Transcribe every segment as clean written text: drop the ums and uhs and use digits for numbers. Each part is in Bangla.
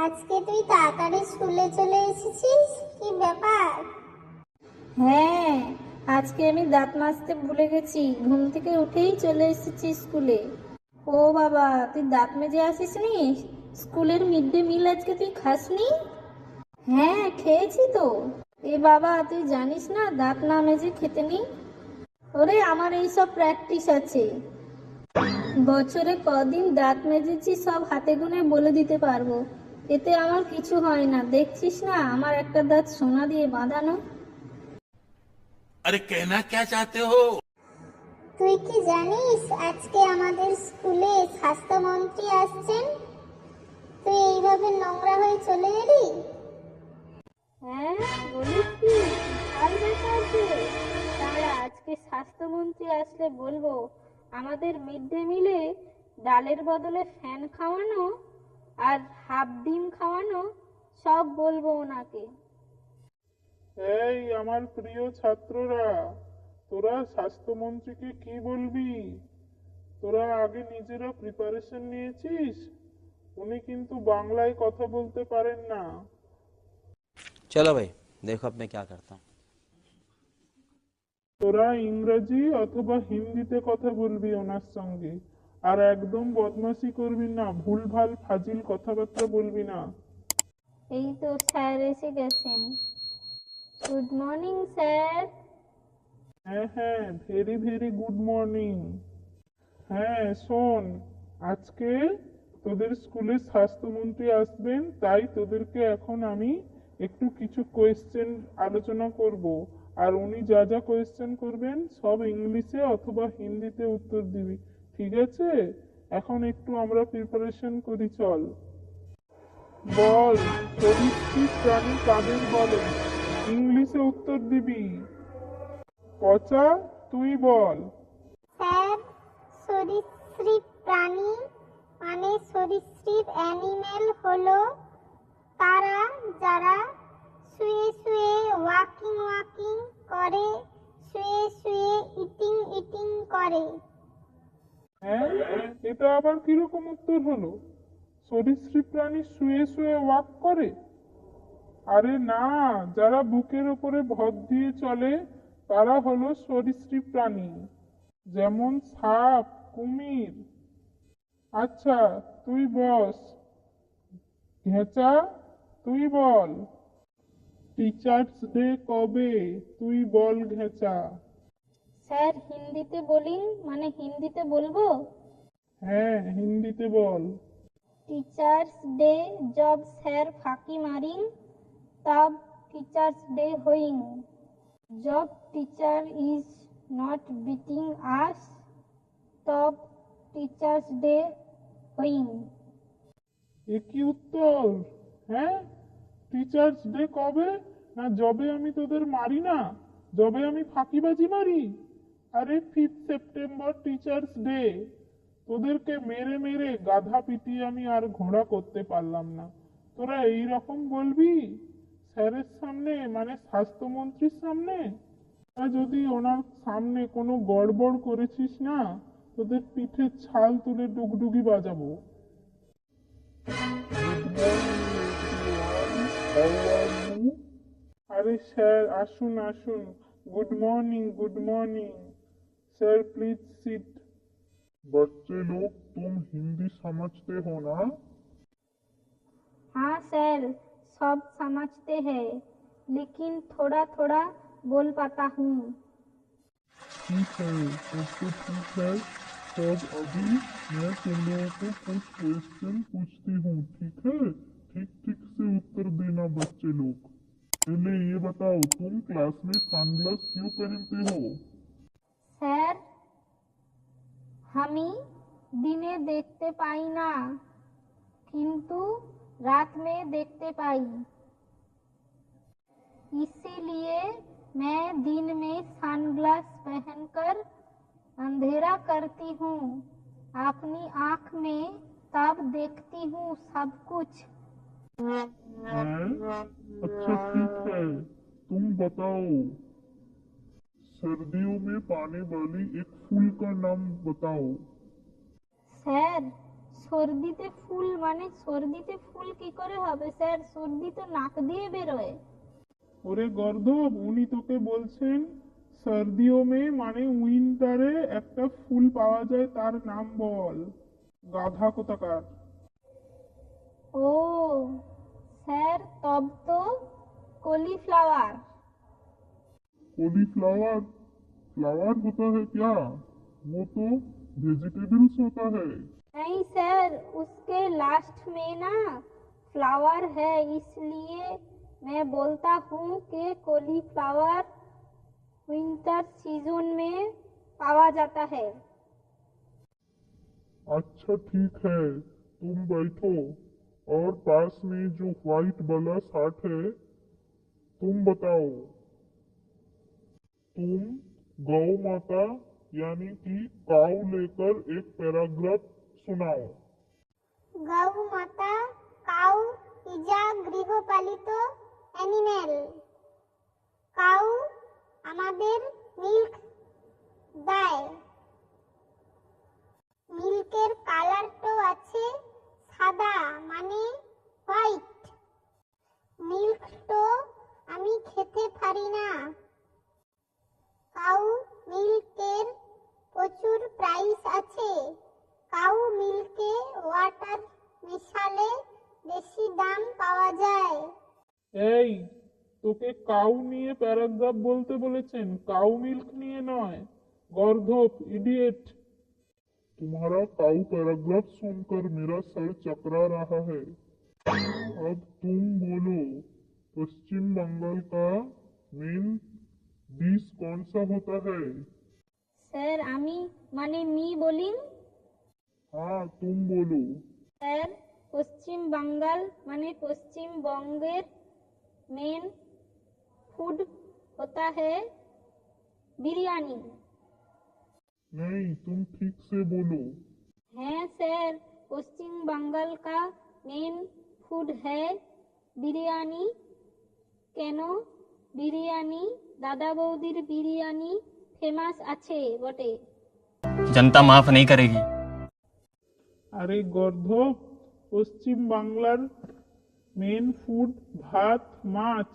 আজকে তুই তাড়াতাড়ি স্কুলে চলে এসেছিস, কি ব্যাপার? হ্যাঁ, আজকে আমি দাঁত মাজতে ভুলে গেছি। ঘুম থেকে উঠেই চলে এসেছি স্কুলে। ও বাবা, তুই দাঁত মেজে আসিসনি? স্কুলের মিড ডে মিল আজকে তুই খাসনি? হ্যাঁ, খেয়েছি তো। এ বাবা, তুই জানিস না দাঁত না মেজে খেতে নেই? ওরে, আমার এই সব প্র্যাকটিস আছে। বছরে কদিন দাঁত মেজেছি সব হাতে গুনে বলে দিতে পারবো। এতে আমার কিছু হয় না, দেখছিস না আমার একটা দাঁত সোনা দিয়ে বাঁধানো। अरे कहना क्या चाहते हो। তুই কি জানিস আজকে আমাদের স্কুলে স্বাস্থ্যমন্ত্রী আসছেন? তুই এইভাবে নোংরা হয়ে চলে এলি? হ্যাঁ, বলিস কি? ভাল ব্যাপার যে। তারা আজকে স্বাস্থ্যমন্ত্রী আসলে বলবো আমাদের মিড ডে মিলে ডালের বদলে ফ্যান খাওয়ানো আর হাফ ডিম খাওয়ানো সব বলবো ওনাকে। এই আমার প্রিয় ছাত্ররা, তোরা স্বাস্থ্যমন্ত্রীকে কি বলবি? তোরা আগে নিজেরা প্রিপারেশন নিয়েছিস? উনি কিন্তু বাংলায় কথা বলতে পারেন না। चलो भाई, देखो अब मैं क्या करता हूँ। তোরা ইংরেজি অথবা হিন্দিতে কথা বলবি ওনার সঙ্গে। আর একদম বদমাশি করবি না, ভুলভাল ফাজিল কথাবার্তা বলবি না। এই তো স্যার এসে গেছেন। Good morning sir. হ্যাঁ হ্যাঁ, ভেরি ভেরি গুড মর্নিং। হ্যাঁ শোন, আজকে তোদের স্কুলে স্বাস্থ্যমন্ত্রী আসবেন, তাই তোদেরকে এখন আমি একটু কিছু কোয়েশ্চেন আলোচনা করব। আর উনি যা যা কোয়েশ্চেন করবেন সব ইংলিশে অথবা হিন্দিতে উত্তর দিবি, ঠিক আছে? এখন একটু আমরা প্রিপারেশন করি, চল। বল, সরীসৃপ প্রাণী কাদের বলে? ইংলিশে উত্তর দিবি। পচা, তুই বল। স্যার, সরীসৃপ প্রাণী মানে সরীসৃপ অ্যানিমেল হলো তারা যারা শুয়ে শুয়ে ওয়াকিং করে, শুয়ে শুয়ে ইটিং করে। হ্যাঁ, এটা আবার কিরকম উত্তর হলো? সরীসৃপ প্রাণী শুয়ে শুয়ে ওয়াক করে? আরে না, যারা বুকের উপরে ভর দিয়ে চলে তারা হলো সরীসৃপ প্রাণী, যেমন সাপ, কুমির। আচ্ছা, তুই বস। ঘেঁচা, তুই বল। টিচার্স ডে কবে? তুই বল ঘেঁচা। স্যার হিন্দিতে বলিন, মানে হিন্দিতে বলবো। হ্যাঁ, হিন্দিতে বল। टीचर्स डे जब सर फाकी मारिंग तब टीचर्स डे होइंग। जब टीचर इज नॉट बीटिंग अस तब टीचर्स डे होइंग। এ কি উত্তর? হ্যাঁ, টিচার্স ডে কবে? না যবে আমি তোদের মারি না, যবে আমি ফাঁকিবাজি মারি। আরে 5 সেপ্টেম্বর টিচার্স ডে। তোদেরকে মেরে মেরে গাধা পিটিয়ে আমি আর ঘোড়া করতে পারলাম না, তোরা এই রকম বলবি স্যারের সামনে, মানে স্বাস্থ্যমন্ত্রীর সামনে? আর যদি ওনার সামনে কোনো গড়বড় করেছিস না, তোদের পিঠের ছাল তুলে ডুগডুগি বাজাবো। अरे सर, आसुन आसुन। Good morning, good morning. Sir please sit. बच्चे लोग, तुम हिंदी समझते हो ना? हाँ सर, सब समझते हैं लेकिन थोड़ा थोड़ा बोल पाता हूँ। ठीक है, तब तो ठीक है। तब अभी मैं तुम लोगों को कुछ क्वेश्चन पूछती हूँ, ठीक है? ठीक ठीक से उत्तर देना बच्चे लोग। पहले ये बताओ, तुम क्लास में सनग्लास क्यों पहनते हो? স্যার, আমি দিনে দেখতে পাই না কিন্তু रात में देखते पाई, इसीलिए मैं दिन में सनग्लास पहनकर अंधेरा करती हूँ। अपनी आँख में तब देखती हूँ सब कुछ। हैं? अच्छा ठीक है, तुम बताओ, सर्दियों में पाने वाली एक फूल का नाम बताओ। सर, সর্দিতে ফুল মানে সর্দিতে ফুল কি করে হবে স্যার? সর্দি তো নাক দিয়ে বেরোয়। ওরে গর্দভ, উনি তোকে বলছেন সার্দিও মে মানে উইন্টারে একটা ফুল পাওয়া যায়, তার নাম বল। গাধা কোথাকার। ও স্যার, তব তো কলিফ্লাওয়ার। कॉलीफ्लावर फ्लावर होता है क्या? वो तो वेजिटेबल्स होता है। नहीं सर, उसके लास्ट में ना फ्लावर है, इसलिए मैं बोलता हूँ कि कॉलीफ्लावर विंटर सीजन में पावा जाता है। अच्छा ठीक है, तुम बैठो। और पास में जो व्हाइट वाला शर्ट है, तुम बताओ। तुम गौ माता यानी कि काऊ लेकर एक पैराग्राफ सुनाओ। গৌ মাতা কাউ ইজা গৃহপালিত অ্যানিমেল। কাউ আমাদের মিল্ক দেয়। মিল্কের কালারটাও আছে সাদা মানে হোয়াইট। মিল্ক তো আমি খেতে পারি না। কাউ মিল্কের প্রচুর প্রাইস আছে। কাউ মিল্কে ওয়াটার মেশালে বেশি দাম পাওয়া যায়। এই, তোকে কাউ নিয়ে প্যারাগ্রাফ বলতে বলেছেন, কাউ মিল্ক নিয়ে নয়। গর্ধপ, इडियट। तुम्हारा काऊ पैराग्राफ सुनकर मेरा सर चकरा रहा है। अब तुम बोलो, पश्चिम बंगाल का मेन डिश कौन सा होता है? স্যার আমি মানে মি বলিন। हाँ तुम बोलो। স্যার পশ্চিম বাঙ্গাল মানে পশ্চিমবঙ্গের মেন फूड होता है बिरयानी। नहीं, तुम ठीक से बोलो। है सर, पश्चिम बंगाल का मेन फूड है बिरयानी। কেন? বিরিয়ানি দাদা বৌদির বিরিয়ানি ফেমাস আছে বটে। जनता माफ नहीं करेगी। আরে গর্ধপ, পশ্চিম বাংলার মেন ফুড ভাত মাছ।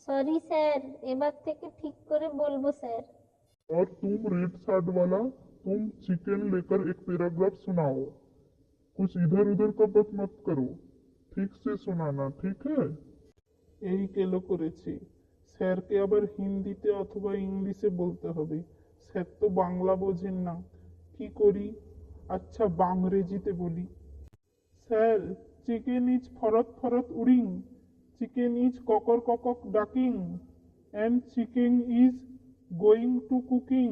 সরি স্যার, এবার থেকে ঠিক করে বলবো স্যার। और तुम रेड शर्ट वाला, तुम चिकन लेकर एक पैराग्राफ सुनाओ। कुछ इधर उधर का बात मत करो, ठीक से सुनाना, ठीक है? এই কেলো করেছি, স্যারকে আবার হিন্দিতে অথবা ইংলিশে বলতে হবে। স্যার তো বাংলা বোঝেন না, কি করি? আচ্ছা বাংরেজিতে বলি। স্যার, চিকেন ইজ ফরত ফরত উড়িং, চিকেন ইজ ককর ককক ডাকিং, and chicken is going to cooking.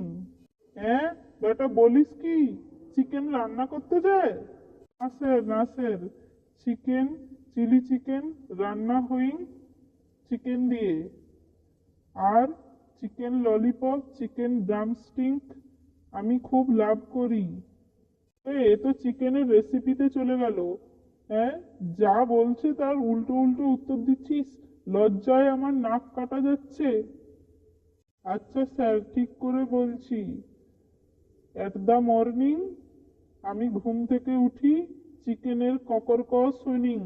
হ্যাঁ বেটা, বলিস কি চিকেন রান্না করতে যায়? না স্যার, না স্যার, চিকেন চিলি চিকেন রান্না হইং চিকেন দিয়ে। আর চিকেন ললিপপ, চিকেন ড্রামস্টিক আমি খুব লাভ করি। এ তো চিকেনের রেসিপিতে চলে গেল। হ্যাঁ, যা বলছে তার উল্টো উল্টো উত্তর দিচ্ছিস, লজ্জায় আমার নাক কাটা যাচ্ছে। আচ্ছা স্যার, ঠিক করে বলছি। এট দ্য মর্নিং আমি ঘুম থেকে উঠি, চিকেনের ককরক শুনিং।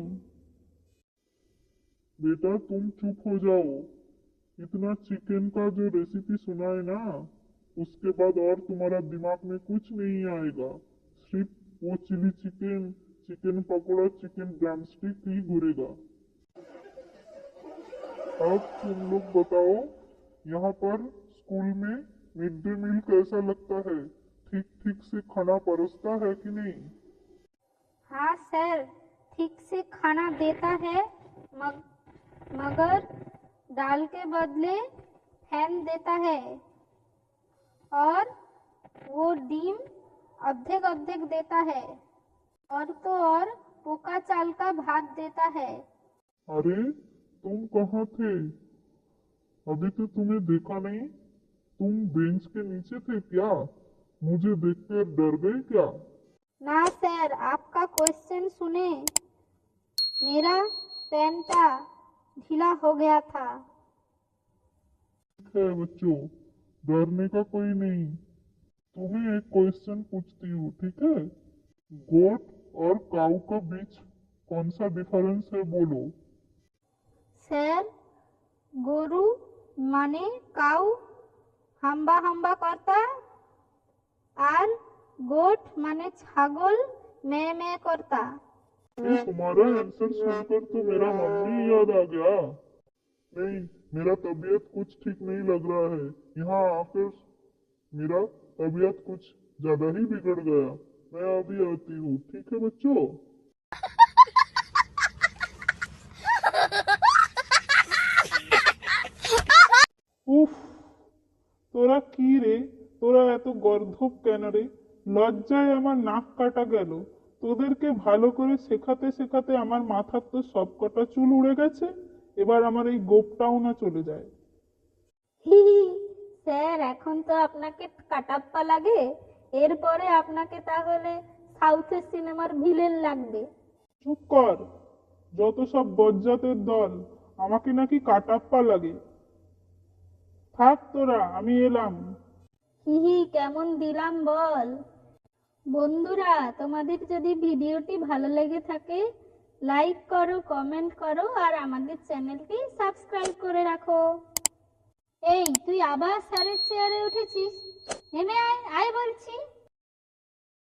बेटा तुम चुप हो जाओ। इतना चिकन का जो रेसिपी सुना है ना, उसके बाद और तुम्हारा दिमाग में कुछ नहीं आएगा। सिर्फ वो chilli chicken, chicken pakora, chicken drumstick ही घूरेगा। अब तुम लोग बताओ, यहाँ पर स्कूल में मिड डे मील कैसा लगता है? ठीक ठीक से खाना परोसता है कि नहीं? हाँ सर, ठीक से खाना देता है, मगर दाल के बदले फैन देता है। और वो डीम अद्धेक अद्धेक देता है, और तो और पोका चाल का भात देता है। अरे तुम कहाँ थे? अभी तो तुम्हें देखा नहीं। तुम बेंच के नीचे थे क्या? मुझे देखकर डर गए क्या? ना सर, आपका क्वेश्चन सुने मेरा पैंटा ढीला हो गया था। ठीक है बच्चों, डरने का कोई नहीं। तुम्हें एक क्वेश्चन पूछती हूँ, ठीक है? गोट और काऊ के बीच कौन सा डिफरेंस है बोलो। স্যার, গরু মানে কাউ হাম্বা হাম্বা করতা, আর গোট মানে ছাগল মেয়ে মেয়ে করতা। ये तुम्हारा आंसर सुनकर तो मेरा मम्मी याद आ गया। नहीं, मेरा तबीयत कुछ ठीक नहीं लग रहा है। यहाँ आकर मेरा तबीयत कुछ ज्यादा ही बिगड़ गया। मैं अभी आती हूँ, ठीक है बच्चों। উফ, তোরা কি রে, তোরা এত গর্ধব কেন রে? লজ্জায় আমার নাক কাটা গেল। তোদেরকে ভালো করে শেখাতে শেখাতে আমার মাথার তো সব কটা চুল উড়ে গেছে। এবার আমার এই গোপটাও না চলে যায়। হি হি, স্যার এখন তো আপনাকে কাটাপ্পা লাগে, এরপরে আপনাকে তাহলে সাউথের সিনেমার ভিলেন লাগবে। চুপ কর, যত সব বজ্জাতের দল, আমাকে নাকি কাটাপ্পা লাগে। থাক তোরা, আমি এলাম। হি হি, কেমন দিলাম বল। বন্ধুরা, তোমাদের যদি ভিডিওটি ভালো লেগে থাকে লাইক করো, কমেন্ট করো আর আমাদের চ্যানেলটি সাবস্ক্রাইব করে রাখো। এই তুই আবার স্যারের চেয়ারে উঠেছিস, নেমে আয় আয় বলছি।